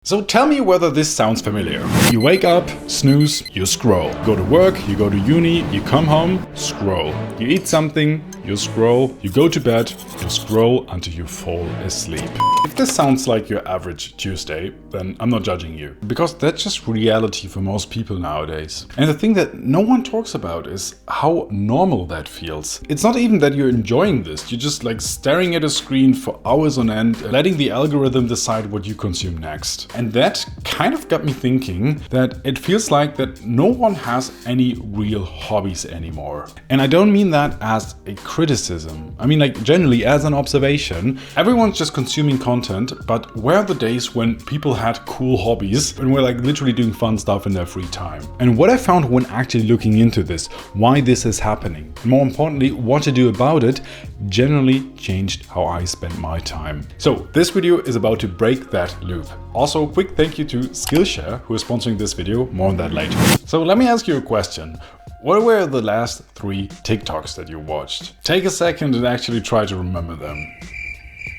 So tell me whether this sounds familiar. You wake up, snooze, you scroll. Go to work, you go to uni, you come home, scroll. You eat something, you scroll. You go to bed, you scroll until you fall asleep. If this sounds like your average Tuesday, then I'm not judging you. Because that's just reality for most people nowadays. And the thing that no one talks about is how normal that feels. It's not even that you're enjoying this. You're just like staring at a screen for hours on end, letting the algorithm decide what you consume next. And that kind of got me thinking that it feels like that no one has any real hobbies anymore. And I don't mean that as a criticism. I mean like generally as an observation. Everyone's just consuming content, but where are the days when people had cool hobbies and were like literally doing fun stuff in their free time? And what I found when actually looking into this, why this is happening, and more importantly, what to do about it, generally changed how I spend my time. So this video is about to break that loop. Also, quick thank you to Skillshare, who is sponsoring this video. More on that later. So let me ask you a question. What were the last 3 TikToks that you watched? Take a second and actually try to remember them.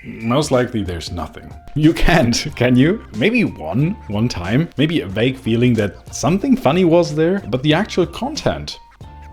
Most likely there's nothing. You can't, can you? Maybe one time, maybe a vague feeling that something funny was there, but the actual content,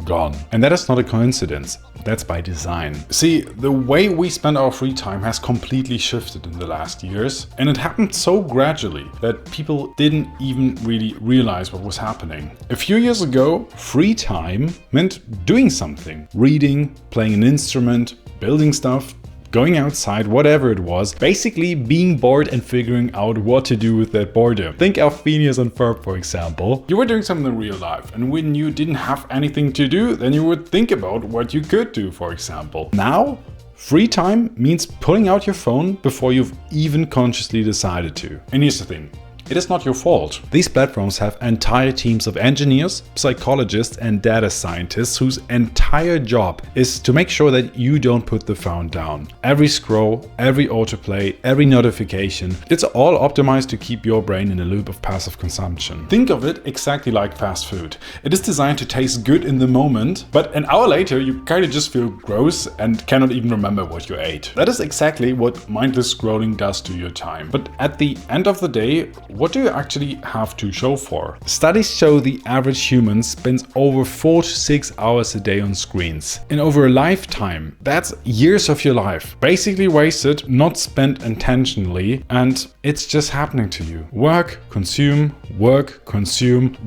gone. And that is not a coincidence. That's by design. See, the way we spend our free time has completely shifted in the last years, and it happened so gradually that people didn't even really realize what was happening. A few years ago, free time meant doing something. Reading, playing an instrument, building stuff, going outside, whatever it was, basically being bored and figuring out what to do with that boredom. Think of Phineas and Ferb, for example. You were doing something in real life, and when you didn't have anything to do, then you would think about what you could do, for example. Now, free time means pulling out your phone before you've even consciously decided to. And here's the thing. It is not your fault. These platforms have entire teams of engineers, psychologists, and data scientists whose entire job is to make sure that you don't put the phone down. Every scroll, every autoplay, every notification, it's all optimized to keep your brain in a loop of passive consumption. Think of it exactly like fast food. It is designed to taste good in the moment, but an hour later you kind of just feel gross and cannot even remember what you ate. That is exactly what mindless scrolling does to your time. But at the end of the day, what do you actually have to show for? Studies show the average human spends over 4 to 6 hours a day on screens. And over a lifetime, that's years of your life. Basically wasted, not spent intentionally, and it's just happening to you. Work, consume,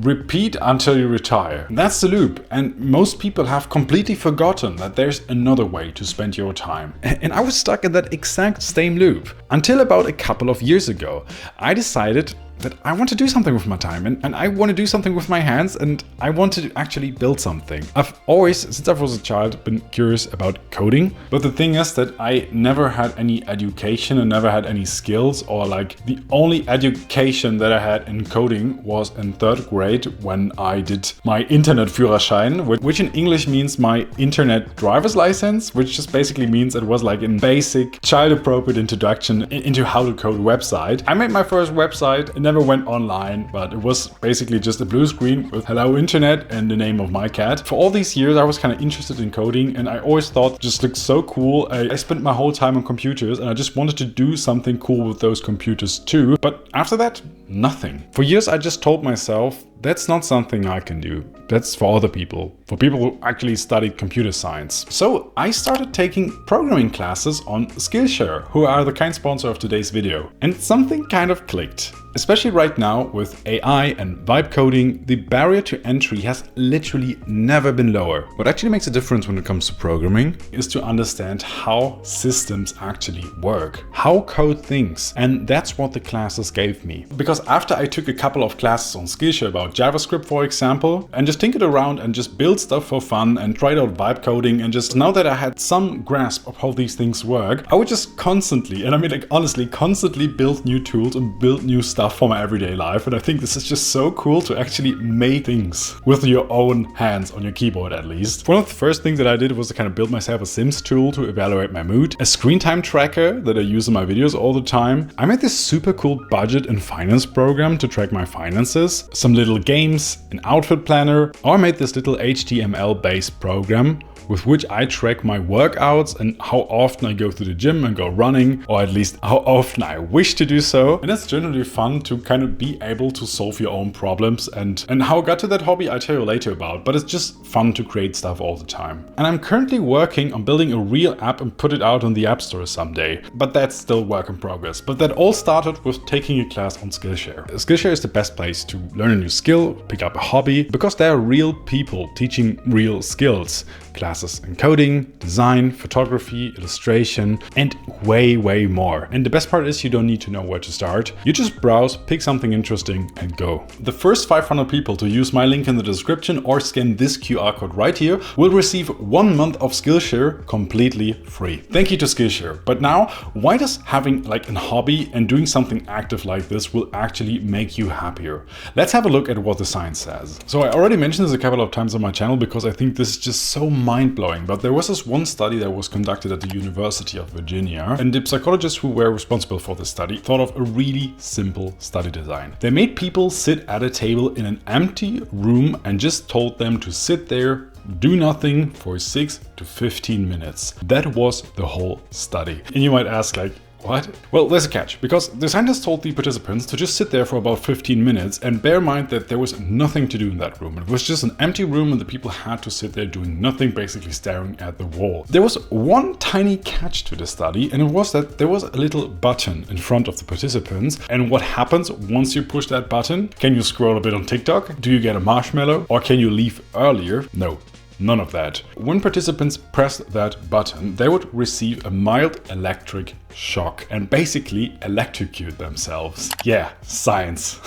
repeat until you retire. That's the loop, and most people have completely forgotten that there's another way to spend your time. And I was stuck in that exact same loop. Until about a couple of years ago, I decided that I want to do something with my time and I want to do something with my hands and I want to actually build something. I've always, since I was a child, been curious about coding, but the thing is that I never had any education and never had any skills, or like the only education that I had in coding was in 3rd grade when I did my Internetführerschein, which in English means my internet driver's license, which just basically means it was like a basic child-appropriate introduction into how to code a website. I made my first website. It never went online, but it was basically just a blue screen with hello internet and the name of my cat. For all these years I was kind of interested in coding, and I always thought it just looked so cool. I spent my whole time on computers and I just wanted to do something cool with those computers too. But after that, nothing. For years I just told myself, that's not something I can do. That's for other people, for people who actually studied computer science. So I started taking programming classes on Skillshare, who are the kind sponsor of today's video. And something kind of clicked. Especially right now with AI and vibe coding, the barrier to entry has literally never been lower. What actually makes a difference when it comes to programming is to understand how systems actually work, how code thinks. And that's what the classes gave me. Because after I took a couple of classes on Skillshare about JavaScript, for example, and just tinkered around and just build stuff for fun and tried out vibe coding, and just now that I had some grasp of how these things work, I would just constantly, and I mean like honestly, constantly build new tools and build new stuff for my everyday life. And I think this is just so cool to actually make things with your own hands on your keyboard at least. One of the first things that I did was to kind of build myself a Sims tool to evaluate my mood, a screen time tracker that I use in my videos all the time. I made this super cool budget and finance program to track my finances, some little games, an outfit planner, or I made this little HTML based program with which I track my workouts and how often I go to the gym and go running, or at least how often I wish to do so. And it's generally fun to kind of be able to solve your own problems, and how I got to that hobby I'll tell you later about, but it's just fun to create stuff all the time. And I'm currently working on building a real app and put it out on the App Store someday, but that's still work in progress. But that all started with taking a class on Skillshare. Skillshare is the best place to learn a new skill, pick up a hobby, because there are real people teaching real skills. Classes in coding, design, photography, illustration, and way more. And the best part is you don't need to know where to start. You just browse, pick something interesting and go. The first 500 people to use my link in the description or scan this QR code right here will receive 1 month of Skillshare completely free. Thank you to Skillshare. But now, why does having like a hobby and doing something active like this will actually make you happier? Let's have a look at what the science says. So I already mentioned this a couple of times on my channel because I think this is just so mind-blowing, but there was this one study that was conducted at the University of Virginia, and the psychologists who were responsible for this study thought of a really simple study design. They made people sit at a table in an empty room and just told them to sit there, do nothing for 6 to 15 minutes. That was the whole study. And you might ask, like, what? Well, there's a catch, because the scientists told the participants to just sit there for about 15 minutes and bear in mind that there was nothing to do in that room. It was just an empty room and the people had to sit there doing nothing, basically staring at the wall. There was one tiny catch to the study, and it was that there was a little button in front of the participants. And what happens once you push that button? Can you scroll a bit on TikTok? Do you get a marshmallow? Or can you leave earlier? No. None of that. When participants pressed that button, they would receive a mild electric shock and basically electrocute themselves. Yeah, science.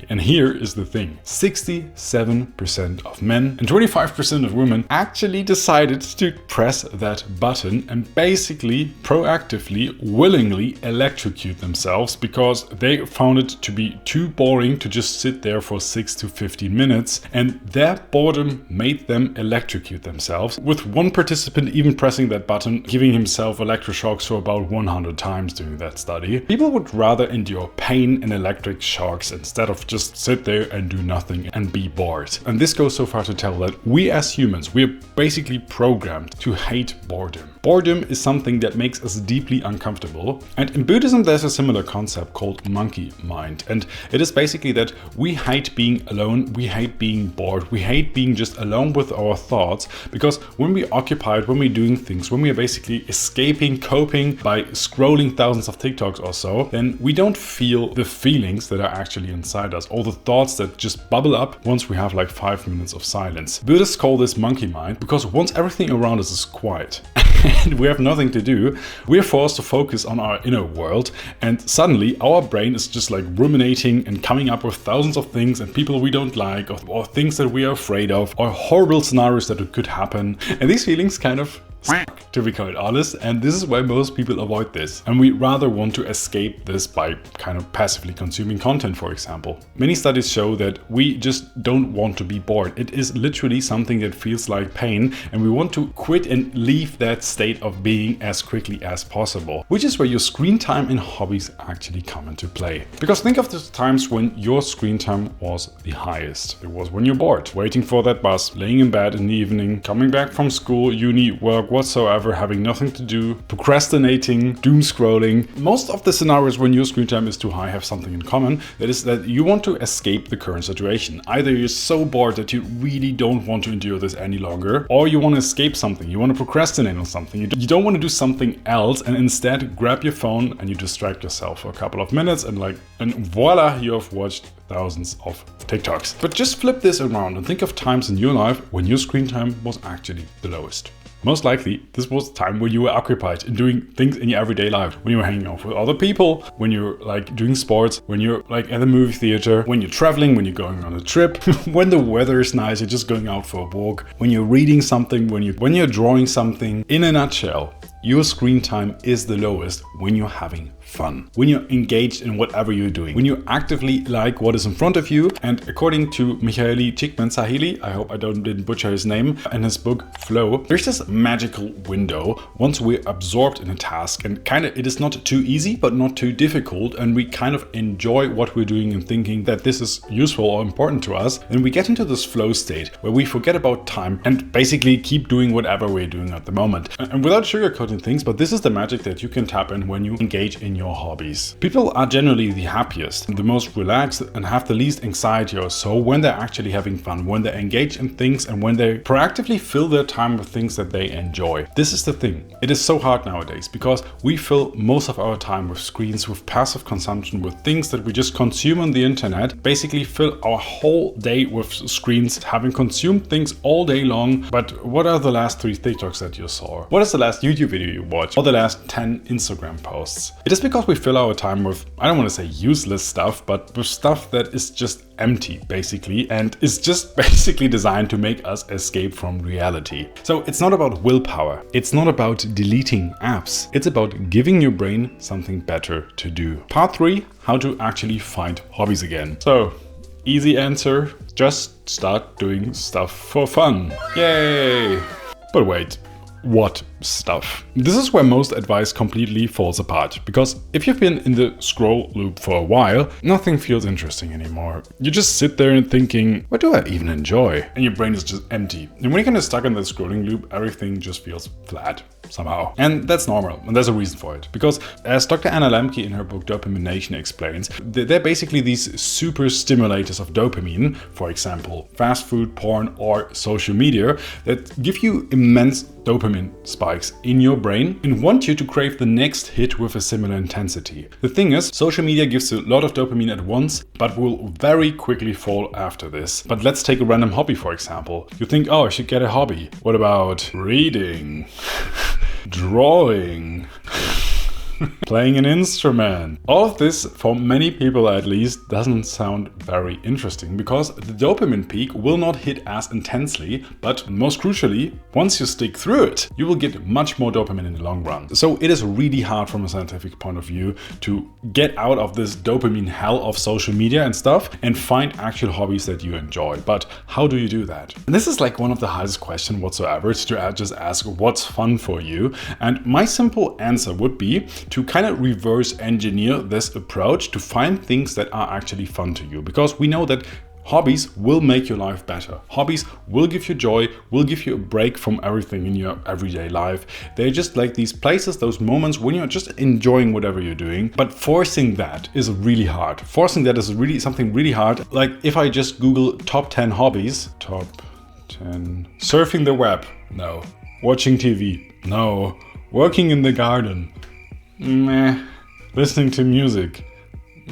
And here is the thing. 67% of men and 25% of women actually decided to press that button and basically proactively, willingly electrocute themselves because they found it to be too boring to just sit there for 6 to 15 minutes, and their boredom made them electrocute themselves, with one participant even pressing that button, giving himself electroshocks for about 100 times during that study. People would rather endure pain and electric shocks instead of just sit there and do nothing and be bored. And this goes so far to tell that we as humans, we are basically programmed to hate boredom. Boredom is something that makes us deeply uncomfortable. And in Buddhism, there's a similar concept called monkey mind. And it is basically that we hate being alone, we hate being bored, we hate being just alone with our thoughts, because when we're occupied, when we're doing things, when we are basically escaping, coping by scrolling thousands of TikToks or so, then we don't feel the feelings that are actually inside us, all the thoughts that just bubble up once we have like 5 minutes of silence. Buddhists call this monkey mind because once everything around us is quiet and we have nothing to do, we're forced to focus on our inner world, and suddenly our brain is just like ruminating and coming up with thousands of things and people we don't like, or things that we are afraid of, or horrible scenarios that could happen. And these feelings kind of suck, to be quite honest, and this is why most people avoid this. And we rather want to escape this by kind of passively consuming content, for example. Many studies show that we just don't want to be bored. It is literally something that feels like pain, and we want to quit and leave that state of being as quickly as possible, which is where your screen time and hobbies actually come into play. Because think of the times when your screen time was the highest. It was when you're bored, waiting for that bus, laying in bed in the evening, coming back from school, uni, work, whatsoever, having nothing to do, procrastinating, doom scrolling. Most of the scenarios when your screen time is too high have something in common. That is that you want to escape the current situation. Either you're so bored that you really don't want to endure this any longer, or you want to escape something. You want to procrastinate on something. You don't want to do something else, and instead grab your phone and you distract yourself for a couple of minutes, and voila, you have watched thousands of TikToks. But just flip this around and think of times in your life when your screen time was actually the lowest. Most likely, this was the time when you were occupied in doing things in your everyday life. When you were hanging out with other people, when you're like doing sports, when you're like at the movie theater, when you're traveling, when you're going on a trip, when the weather is nice, you're just going out for a walk, when you're reading something, when you're drawing something. In a nutshell, your screen time is the lowest when you're having fun, when you're engaged in whatever you're doing, when you actively like what is in front of you. And according to Mihaly Csikszentmihalyi, I hope I didn't butcher his name, in his book Flow, there's this magical window once we're absorbed in a task and it is not too easy but not too difficult, and we kind of enjoy what we're doing and thinking that this is useful or important to us, then we get into this flow state where we forget about time and basically keep doing whatever we're doing at the moment. And without sugarcoating things, but this is the magic that you can tap in when you engage in your hobbies. People are generally the happiest, the most relaxed, and have the least anxiety or so when they're actually having fun, when they engage in things and when they proactively fill their time with things that they enjoy. This is the thing. It is so hard nowadays because we fill most of our time with screens, with passive consumption, with things that we just consume on the internet, basically fill our whole day with screens, having consumed things all day long. But what are the last 3 TikToks that you saw? What is the last YouTube video you watched? Or the last 10 Instagram posts? It is because we fill our time with, I don't want to say useless stuff, but with stuff that is just empty basically, and is just basically designed to make us escape from reality. So it's not about willpower. It's not about deleting apps. It's about giving your brain something better to do. Part 3, how to actually find hobbies again. So, easy answer, just start doing stuff for fun. Yay! But wait. What stuff? This is where most advice completely falls apart, because if you've been in the scroll loop for a while, nothing feels interesting anymore. You just sit there and thinking, what do I even enjoy? And your brain is just empty. And when you're kind of stuck in that scrolling loop, everything just feels flat somehow. And that's normal, and there's a reason for it. Because as Dr. Anna Lemke in her book Dopamine explains, they're basically these super stimulators of dopamine, for example, fast food, porn, or social media, that give you immense dopamine spikes in your brain and want you to crave the next hit with a similar intensity. The thing is, social media gives you a lot of dopamine at once, but will very quickly fall after this. But let's take a random hobby, for example. You think, oh, I should get a hobby. What about reading? Drawing? Playing an instrument. All of this, for many people at least, doesn't sound very interesting because the dopamine peak will not hit as intensely, but most crucially, once you stick through it, you will get much more dopamine in the long run. So it is really hard from a scientific point of view to get out of this dopamine hell of social media and stuff and find actual hobbies that you enjoy. But how do you do that? And this is like one of the hardest questions whatsoever, to just ask what's fun for you. And my simple answer would be to kind of reverse engineer this approach to find things that are actually fun to you, because we know that hobbies will make your life better. Hobbies will give you joy, will give you a break from everything in your everyday life. They're just like these places, those moments when you're just enjoying whatever you're doing. But forcing that is really hard. Forcing that is really something really hard. Like if I just Google top 10 hobbies, top 10, surfing the web, no. Watching TV, no. Working in the garden, meh. Listening to music,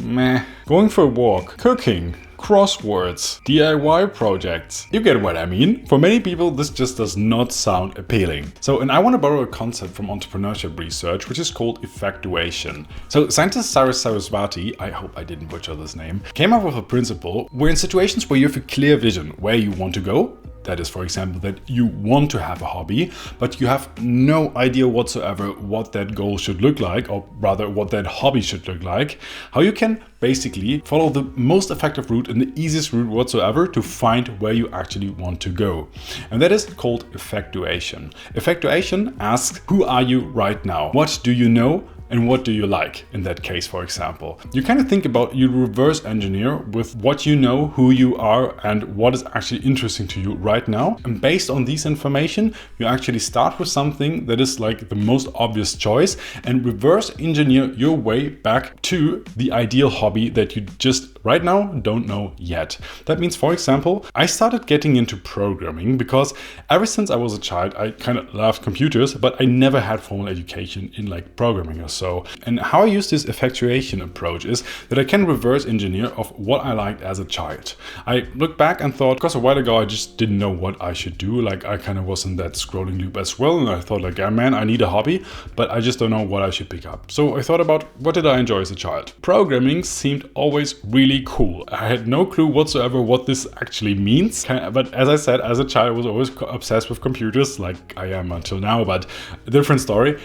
meh. Going for a walk, cooking, crosswords, DIY projects. You get what I mean? For many people, this just does not sound appealing. So, and I want to borrow a concept from entrepreneurship research, which is called effectuation. So, scientist Cyrus Saraswati, I hope I didn't butcher this name, came up with a principle where in situations where you have a clear vision where you want to go, that is, for example, that you want to have a hobby, but you have no idea whatsoever what that goal should look like, or rather what that hobby should look like, how you can basically follow the most effective route and the easiest route whatsoever to find where you actually want to go. And that is called effectuation. Effectuation asks, who are you right now? What do you know? And what do you like in that case, for example? You kind of think about, you reverse engineer with what you know, who you are, and what is actually interesting to you right now. And based on these information, you actually start with something that is like the most obvious choice and reverse engineer your way back to the ideal hobby that you just right now don't know yet. That means, for example, I started getting into programming because ever since I was a child, I kind of loved computers, but I never had formal education in like programming or so. And how I use this effectuation approach is that I can reverse engineer of what I liked as a child. I look back and thought, because a while ago I just didn't know what I should do. Like I kind of was in that scrolling loop as well, and I thought like, yeah, man, I need a hobby, but I just don't know what I should pick up. So I thought about, what did I enjoy as a child? Programming seemed always really cool. I had no clue whatsoever what this actually means. But as I said, as a child, I was always obsessed with computers, like I am until now, but a different story.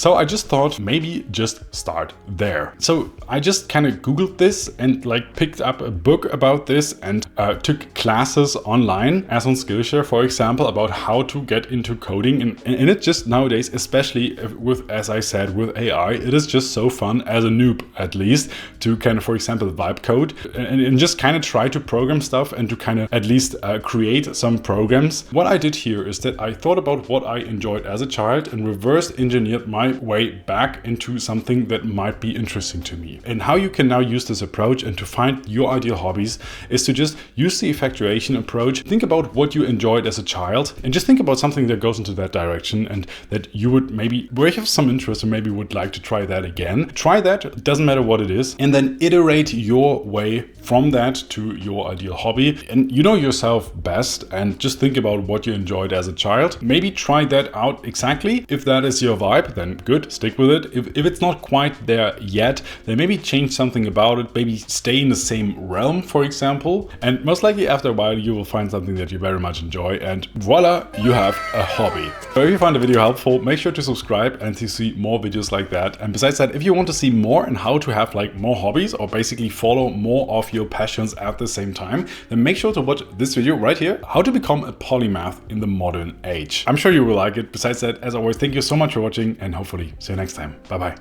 So I just thought maybe just start there. So I just kind of Googled this and like picked up a book about this and took classes online, as on Skillshare, for example, about how to get into coding. And it just nowadays, especially with, as I said, with AI, it is just so fun as a noob, at least, to kind of, for example, vibe code and just kind of try to program stuff and to kind of at least create some programs. What I did here is that I thought about what I enjoyed as a child and reverse engineered my way back into something that might be interesting to me. And how you can now use this approach and to find your ideal hobbies is to just use the effectuation approach. Think about what you enjoyed as a child and just think about something that goes into that direction and that you would maybe, where you have some interest and maybe would like to try that again. Try that, it doesn't matter what it is, and then iterate your way from that to your ideal hobby. And you know yourself best, and just think about what you enjoyed as a child. Maybe try that out exactly. If that is your vibe, then good, stick with it. If it's not quite there yet, then maybe change something about it, maybe stay in the same realm, for example. And most likely after a while, you will find something that you very much enjoy, and voila, you have a hobby. So if you found the video helpful, make sure to subscribe and to see more videos like that. And besides that, if you want to see more and how to have like more hobbies or basically follow more of your passions at the same time, then make sure to watch this video right here, how to become a polymath in the modern age. I'm sure you will like it. Besides that, as always, thank you so much for watching and hopefully see you next time. Bye bye.